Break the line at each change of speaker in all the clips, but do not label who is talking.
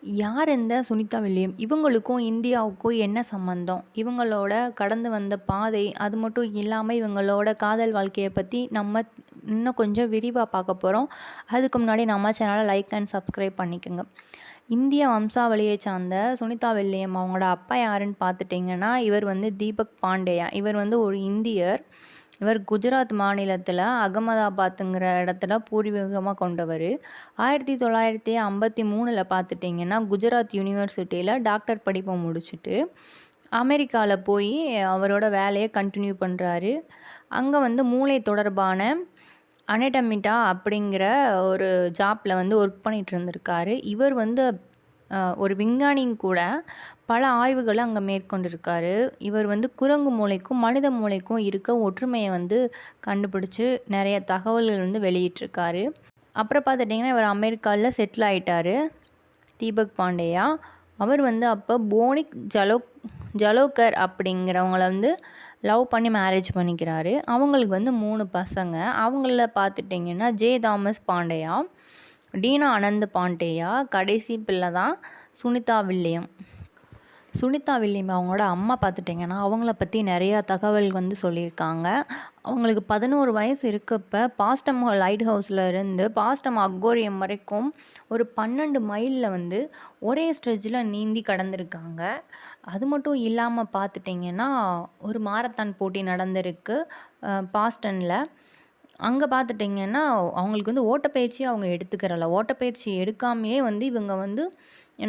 யார் இந்த சுனிதா வில்லியம்? இவங்களுக்கும் இந்தியாவுக்கும் என்ன சம்மந்தம்? இவங்களோட கடந்து வந்த பாதை, அது மட்டும் இல்லாம இவங்களோட காதல் வாழ்க்கைய பத்தி நம்ம இன்னும் கொஞ்சம் விரிவா பார்க்க போறோம். அதுக்கு முன்னாடி நம்ம சேனலை லைக் அண்ட் சப்ஸ்கிரைப் பண்ணிக்கோங்க. இந்திய வம்சாவளியை சார்ந்த சுனிதா வில்லியம் அவங்களோட அப்பா யாருன்னு பார்த்துட்டிங்கன்னா, இவர் வந்து தீபக் பாண்டேயா. இவர் வந்து ஒரு இந்தியர். இவர் குஜராத் மாநிலத்தில் அகமதாபாத்துங்கிற இடத்துல பூர்வீகமாக கொண்டவர். 1953 பார்த்துட்டிங்கன்னா குஜராத் யூனிவர்சிட்டியில் டாக்டர் படிப்பை முடிச்சுட்டு அமெரிக்காவில் போய் அவரோட வேலையை கண்டினியூ பண்ணுறாரு. அங்கே வந்து மூளை தொடர்பான அனடமிட்டா அப்படிங்கிற ஒரு ஜாப்பில் வந்து ஒர்க் பண்ணிகிட்டு இருந்திருக்காரு. இவர் வந்து ஒரு விஞ்ஞானியும் கூட. பல ஆய்வுகளை அங்கே மேற்கொண்டிருக்காரு. இவர் வந்து குரங்கு மூளைக்கும் மனித மூளைக்கும் இருக்க ஒற்றுமையை வந்து கண்டுபிடிச்சி நிறைய தகவல்கள் வந்து வெளியிட்டிருக்காரு. அப்புறம் பார்த்துட்டிங்கன்னா இவர் அமெரிக்காவில் செட்டில் ஆகிட்டார். தீபக் பாண்டேயா அவர் வந்து அப்போ போனிக் ஜலோக்கர் அப்படிங்கிறவங்கள வந்து லவ் பண்ணி மேரேஜ் பண்ணிக்கிறாரு. அவங்களுக்கு வந்து 3 பசங்க. அவங்கள பார்த்துட்டிங்கன்னா ஜே தாமஸ் பாண்டேயா, டீனா ஆனந்த் பாண்டேயா, கடைசி பிள்ளை தான் சுனிதா வில்லியம். சுனிதா வில்லியம் அவங்களோட அம்மா பார்த்துட்டிங்கன்னா அவங்கள பற்றி நிறையா தகவல் வந்து சொல்லியிருக்காங்க. அவங்களுக்கு 11 வயசு இருக்கப்போ பாஸ்டம் லைட் ஹவுஸில் இருந்து பாஸ்டம் அக்வேரியம் வரைக்கும் ஒரு 12 மைலில் வந்து ஒரே ஸ்ட்ரெச்சில் நீந்தி கடந்திருக்காங்க. அது மட்டும் இல்லாமல் பார்த்துட்டிங்கன்னா ஒரு மாரத்தான் போட்டி நடந்திருக்கு பாஸ்டனில். அங்கே பார்த்துட்டிங்கன்னா அவங்களுக்கு வந்து ஓட்டப்பயிற்சி அவங்க எடுத்துக்கிறல. ஓட்டப்பயிற்சி எடுக்காமையே வந்து இவங்க வந்து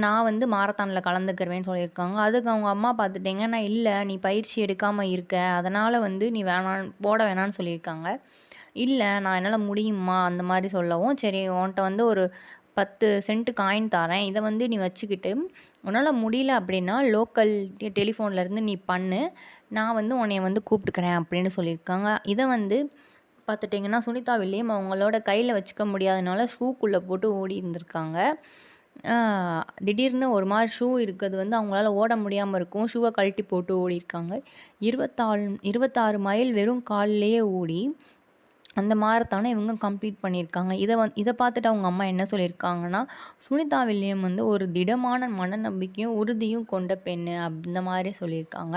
நான் வந்து மாரத்தானில் கலந்துக்கிறவேன்னு சொல்லியிருக்காங்க. அதுக்கு அவங்க அம்மா பார்த்துட்டிங்கன்னா இல்லை நீ பயிற்சி எடுக்காமல் இருக்க, அதனால் வந்து நீ போட வேணான்னு சொல்லியிருக்காங்க. இல்லை நான் என்னால் முடியுமா அந்த மாதிரி சொல்லவும், சரி உன்கிட்ட வந்து ஒரு 10 சென்ட் காயின் தரேன், இதை வந்து நீ வச்சுக்கிட்டு உன்னால் முடியல அப்படின்னா லோக்கல் டெலிஃபோன்லேருந்து நீ பண்ணு, நான் வந்து உன்னைய வந்து கூப்பிட்டுக்கிறேன் அப்படின்னு சொல்லியிருக்காங்க. இதை வந்து பார்த்துட்டிங்கன்னா சுனிதா வில்லியம் அவங்களோட கையில் வச்சுக்க முடியாதனால ஷூக்குள்ளே போட்டு ஓடி இருந்திருக்காங்க. திடீர்னு ஒரு மாதிரி ஷூ இருக்கிறது வந்து அவங்களால ஓட முடியாமல் இருக்கும். ஷூவை கழட்டி போட்டு ஓடிருக்காங்க. 26 மைல் வெறும் கால்லேயே ஓடி அந்த மாரத்தானை இவங்க கம்ப்ளீட் பண்ணியிருக்காங்க. இதை பார்த்துட்டு அவங்க அம்மா என்ன சொல்லியிருக்காங்கன்னா, சுனிதா வில்லியம் வந்து ஒரு திடமான மனநம்பிக்கையும் உறுதியும் கொண்ட பெண்ணு அந்த மாதிரி சொல்லியிருக்காங்க.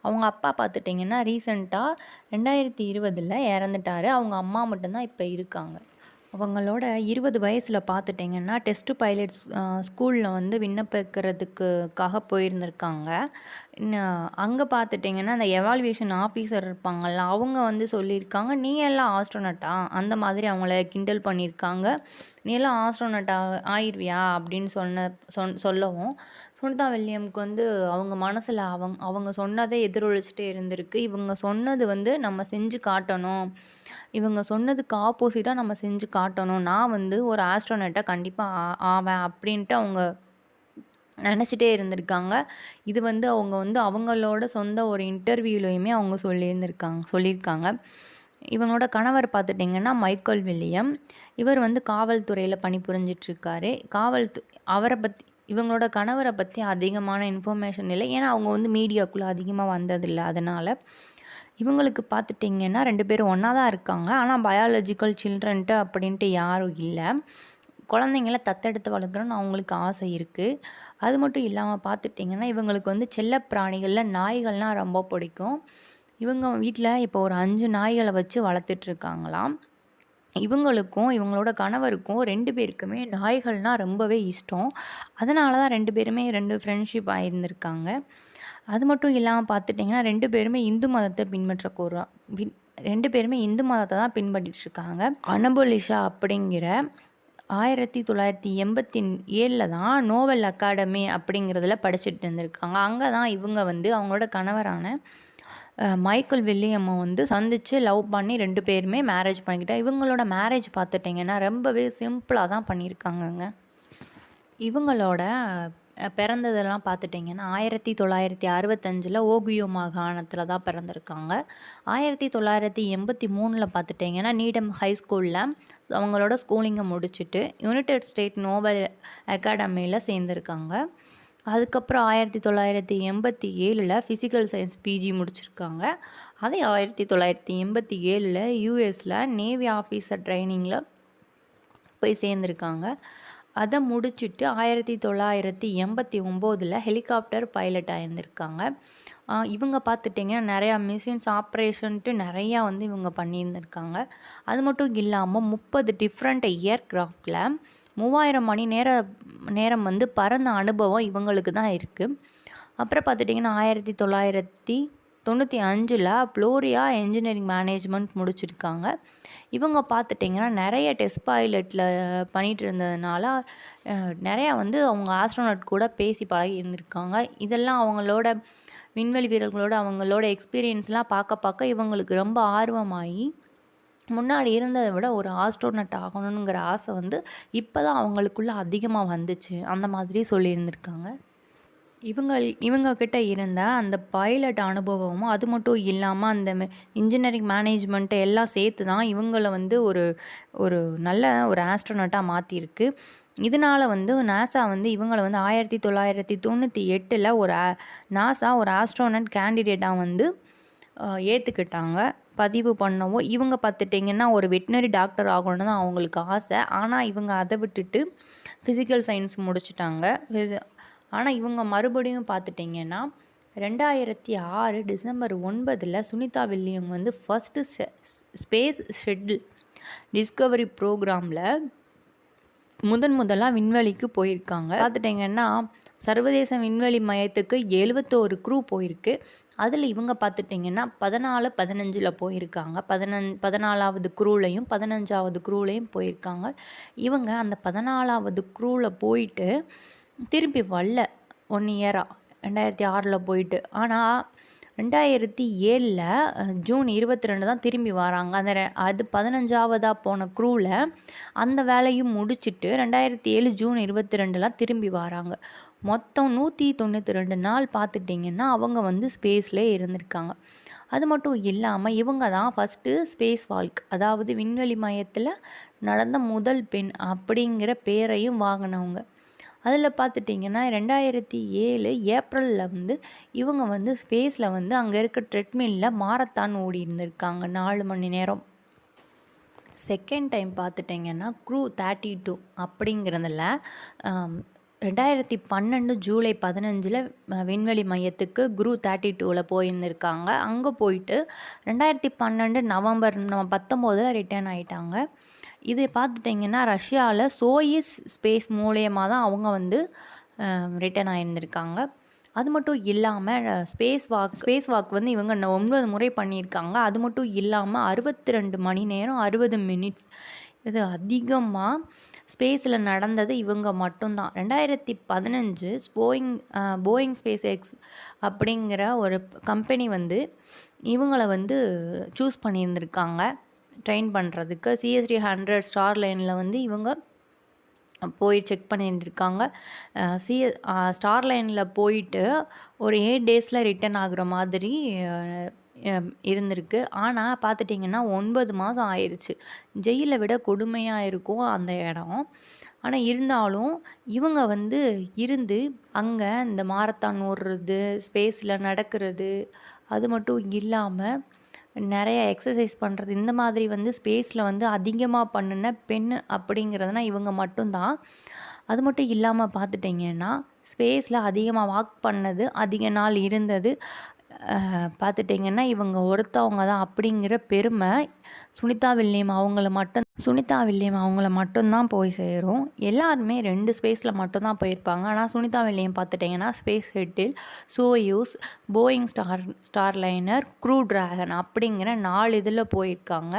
அவங்க அப்பா பார்த்துட்டிங்கன்னா ரீசெண்டாக 2020 இறந்துட்டார். அவங்க அம்மா மட்டும்தான் இப்போ இருக்காங்க. அவங்களோட 20 வயசில் பார்த்துட்டிங்கன்னா டெஸ்ட் பைலட்ஸ் ஸ்கூலில் வந்து விண்ணப்பிக்கிறதுக்காக போயிருந்திருக்காங்க. அங்கே பார்த்துட்டிங்கன்னா அந்த எவால்வேஷன் ஆஃபீஸர் இருப்பாங்கள்ல அவங்க வந்து சொல்லியிருக்காங்க, நீ எல்லாம் ஆஸ்ட்ரோனட்டா அந்த மாதிரி அவங்கள கிண்டல் பண்ணியிருக்காங்க. நீ எல்லாம் ஆஸ்ட்ரோனட் ஆயிடுவியா அப்படின்னு சொல்லவும் சுனிதா வில்லியம்க்கு வந்து அவங்க மனசில் அவங்க சொன்னதை எதிரொலிச்சுட்டே இருந்திருக்கு. இவங்க சொன்னது வந்து நம்ம செஞ்சு காட்டணும், இவங்க சொன்னதுக்கு ஆப்போசிட்டாக நம்ம செஞ்சு காட்டணும், நான் வந்து ஒரு ஆஸ்ட்ரோனட்டை கண்டிப்பாக ஆவேன் அப்படின்ட்டு அவங்க நினச்சிட்டே இருந்திருக்காங்க. இது வந்து அவங்க வந்து அவங்களோட சொந்த ஒரு இன்டர்வியூலையுமே அவங்க சொல்லியிருக்காங்க. இவங்களோட கணவர் பார்த்துட்டிங்கன்னா மைக்கேல் வில்லியம். இவர் வந்து காவல்துறையில் பணிபுரிஞ்சிட்ருக்காரு. இவங்களோட கணவரை பற்றி அதிகமான இன்ஃபர்மேஷன் இல்லை, ஏன்னா அவங்க வந்து மீடியாக்குள்ளே அதிகமாக வந்ததில்லை. அதனால் இவங்களுக்கு பார்த்துட்டிங்கன்னா 2 பேரும் ஒன்றா தான் இருக்காங்க. ஆனால் பயாலஜிக்கல் சில்ட்ரன்ட்டு அப்படின்ட்டு யாரும் இல்லை. குழந்தைங்கள தத்தெடுத்து வளர்க்குறோன்னு அவங்களுக்கு ஆசை இருக்குது. அது மட்டும் இல்லாமல் பார்த்துட்டிங்கன்னா இவங்களுக்கு வந்து செல்ல பிராணிகளில் நாய்கள்னால் ரொம்ப பிடிக்கும். இவங்க வீட்டில் இப்போ ஒரு 5 நாய்களை வச்சு வளர்த்துட்ருக்காங்களாம். இவங்களுக்கும் இவங்களோட கணவருக்கும் 2 பேருக்குமே நாய்கள்னால் ரொம்பவே இஷ்டம். அதனால தான் 2 பேருமே 2 ஃப்ரெண்ட்ஷிப் ஆகியிருந்திருக்காங்க. அது மட்டும் இல்லாமல் பார்த்துட்டிங்கன்னா 2 பேருமே இந்து மதத்தை 2 பேருமே இந்து மதத்தை தான் பின்பற்றிட்டுருக்காங்க. அனபோலிஷா அப்படிங்கிற 1987 தான் நோபல் அகாடமி அப்படிங்கிறதுல படிச்சுட்டு இருந்திருக்காங்க. அங்கே தான் இவங்க வந்து அவங்களோட கணவரான மைக்கேல் வில்லியம்மை வந்து சந்தித்து லவ் பண்ணி 2 பேருமே மேரேஜ் பண்ணிக்கிட்டாங்க. இவங்களோட மேரேஜ் பார்த்துட்டிங்கன்னா ரொம்பவே சிம்பிளாக தான் பண்ணியிருக்காங்கங்க. இவங்களோட பிறந்ததெல்லாம் பார்த்துட்டிங்கன்னா 1965 ஓகியோ மாகாணத்தில் தான் பிறந்திருக்காங்க. 1983 பார்த்துட்டிங்கன்னா நீடம் ஹை ஸ்கூலில் அவங்களோட ஸ்கூலிங்கை முடிச்சுட்டு யுனைடெட் ஸ்டேட் நோபல் அகாடமியில் சேர்ந்துருக்காங்க. அதுக்கப்புறம் 1987 ஃபிசிக்கல் சயின்ஸ் பிஜி முடிச்சிருக்காங்க. அதே 1987 யூஎஸில் நேவி ஆஃபீஸர் ட்ரைனிங்கில் போய் சேர்ந்துருக்காங்க. அத முடிச்சுட்டு 1989ல் ஹெலிகாப்டர் பைலட்டாக இருந்திருக்காங்க. இவங்க பார்த்துட்டிங்கன்னா நிறையா மிஷின்ஸ் ஆப்ரேஷன்ட்டு நிறையா வந்து இவங்க பண்ணியிருந்திருக்காங்க. அது மட்டும் இல்லாமல் 30 டிஃப்ரெண்ட் ஏர்க்ராஃப்டில் 3000 மணி நேரம் வந்து பறந்த அனுபவம் இவங்களுக்கு தான் இருக்குது. அப்புறம் பார்த்துட்டிங்கன்னா 1995ல் ஃப்ளோரிடா என்ஜினியரிங் மேனேஜ்மெண்ட் முடிச்சிருக்காங்க. இவங்க பார்த்துட்டிங்கன்னா நிறைய டெஸ்ட் பைலட்டில் பண்ணிகிட்டு இருந்ததுனால நிறையா வந்து அவங்க ஆஸ்ட்ரோனட் கூட பேசி பழகி இருந்திருக்காங்க. இதெல்லாம் அவங்களோட விண்வெளி வீரர்களோட அவங்களோட எக்ஸ்பீரியன்ஸ்லாம் பார்க்க இவங்களுக்கு ரொம்ப ஆர்வமாகி முன்னாடி இருந்ததை விட ஒரு ஆஸ்ட்ரோனட் ஆகணுங்கிற ஆசை வந்து இப்போ தான் அவங்களுக்குள்ளே அதிகமாக வந்துச்சு. அந்த மாதிரி சொல்லியிருந்திருக்காங்க. இவங்க கிட்ட இருந்த அந்த பைலட் அனுபவமும் அது மட்டும் இல்லாமல் அந்த இன்ஜினியரிங் மேனேஜ்மெண்ட்டு எல்லாம் சேர்த்து தான் இவங்கள வந்து ஒரு நல்ல ஒரு ஆஸ்ட்ரோனட்டாக மாற்றிருக்கு. இதனால் வந்து நாசா வந்து இவங்களை வந்து 1998ல் நாசா ஒரு ஆஸ்ட்ரோனட் கேண்டிடேட்டாக வந்து ஏற்றுக்கிட்டாங்க. பதிவு பண்ணவும் இவங்க பார்த்துட்டிங்கன்னா ஒரு வெட்டினரி டாக்டர் ஆகணும்னு தான் அவங்களுக்கு ஆசை. ஆனால் இவங்க அதை விட்டுட்டு ஃபிசிக்கல் சயின்ஸ் முடிச்சிட்டாங்க. ஆனால் இவங்க மறுபடியும் பார்த்துட்டிங்கன்னா 2006 டிசம்பர் 9ல் சுனிதா வில்லியம் வந்து ஃபஸ்ட்டு ஸ்பேஸ் ஷட்டில் டிஸ்கவரி ப்ரோக்ராமில் முதலாக விண்வெளிக்கு போயிருக்காங்க. பார்த்துட்டிங்கன்னா சர்வதேச விண்வெளி மையத்துக்கு 71 க்ரூ போயிருக்கு. அதில் இவங்க பார்த்துட்டிங்கன்னா 14-15ல் போயிருக்காங்க. 14வது க்ரூலையும் 15வது க்ரூலையும் போயிருக்காங்க. இவங்க அந்த 14வது க்ரூவில் போயிட்டு திருப்பி வரல 1 இயராக 2006ல் போயிட்டு. ஆனால் 2007ல் ஜூன் 22 தான் திரும்பி வராங்க. அது 15வதாக போன க்ரூவில் அந்த வேலையும் முடிச்சுட்டு 2007 ஜூன் 22லாம் திரும்பி வராங்க. மொத்தம் 192 நாள் பார்த்துட்டிங்கன்னா அவங்க வந்து ஸ்பேஸ்லேயே இருந்திருக்காங்க. அது மட்டும் இல்லாமல் இவங்க தான் ஃபஸ்ட்டு ஸ்பேஸ் வாக், அதாவது விண்வெளி மையத்தில் நடந்த முதல் பெண் அப்படிங்கிற பேரையும் வாங்கினவங்க. அதில் பார்த்துட்டிங்கன்னா 2007 ஏப்ரலில் வந்து இவங்க வந்து ஸ்பேஸில் வந்து அங்கே இருக்க ட்ரெட்மில்லில் மாரத்தான் ஓடி இருந்திருக்காங்க 4 மணி நேரம். செகண்ட் டைம் பார்த்துட்டிங்கன்னா க்ரூ 32 அப்படிங்கிறதுல 2012 ஜூலை 15ல் விண்வெளி மையத்துக்கு க்ரூ 32ல் போயிருந்திருக்காங்க. அங்கே போயிட்டு 2012 நவம்பர் 19ல் ரிட்டர்ன் ஆகிட்டாங்க. இது பார்த்துட்டிங்கன்னா ரஷ்யாவில் சோயிஸ் ஸ்பேஸ் மூலயமா தான் அவங்க வந்து ரிட்டர்ன் ஆகியிருந்திருக்காங்க. அது மட்டும் இல்லாமல் ஸ்பேஸ் வாக் வந்து இவங்க 9 முறை பண்ணியிருக்காங்க. அது மட்டும் இல்லாமல் 62 மணி நேரம் 60 மினிட்ஸ் இது அதிகமாக ஸ்பேஸில் நடந்தது இவங்க மட்டும்தான். 2015 போயிங் ஸ்பேஸ் எக்ஸ் அப்படிங்கிற ஒரு கம்பெனி வந்து இவங்களை வந்து சூஸ் பண்ணியிருந்திருக்காங்க ட்ரெயின் பண்ணுறதுக்கு. CST-100 ஸ்டார் லைனில் வந்து இவங்க போய் செக் பண்ணியிருந்திருக்காங்க. ஸ்டார் லைனில் போயிட்டு ஒரு 8 டேஸில் ரிட்டர்ன் ஆகுற மாதிரி இருந்திருக்கு. ஆனால் பார்த்துட்டிங்கன்னா 9 மாதம் ஆயிடுச்சு. ஜெயிலை விட கொடுமையாக இருக்கும் அந்த இடம். ஆனால் இருந்தாலும் இவங்க வந்து இருந்து அங்கே இந்த மாரத்தான் ஓடுறது, ஸ்பேஸில் நடக்கிறது, அது மட்டும் இல்லாமல் நிறைய எக்ஸசைஸ் பண்ணுறது, இந்த மாதிரி வந்து ஸ்பேஸில் வந்து அதிகமாக பண்ணின பெண் அப்படிங்கிறதுனா இவங்க மட்டும்தான். அது மட்டும் இல்லாமல் பார்த்துட்டிங்கன்னா ஸ்பேஸில் அதிகமாக வாக் பண்ணது, அதிக நாள் இருந்தது பார்த்துட்டிங்கன்னா இவங்க ஒருத்தவங்க தான் அப்படிங்கிற பெருமை சுனிதா வில்லியம் அவங்கள மட்டும்தான் போய் சேரும். எல்லாருமே 2 ஸ்பேஸில் மட்டும்தான் போயிருப்பாங்க. ஆனால் சுனிதா வில்லியம் பார்த்துட்டிங்கன்னா space shuttle, Soyuz, Boeing Starliner, Crew Dragon அப்படிங்கிற 4 இதில் போயிருக்காங்க.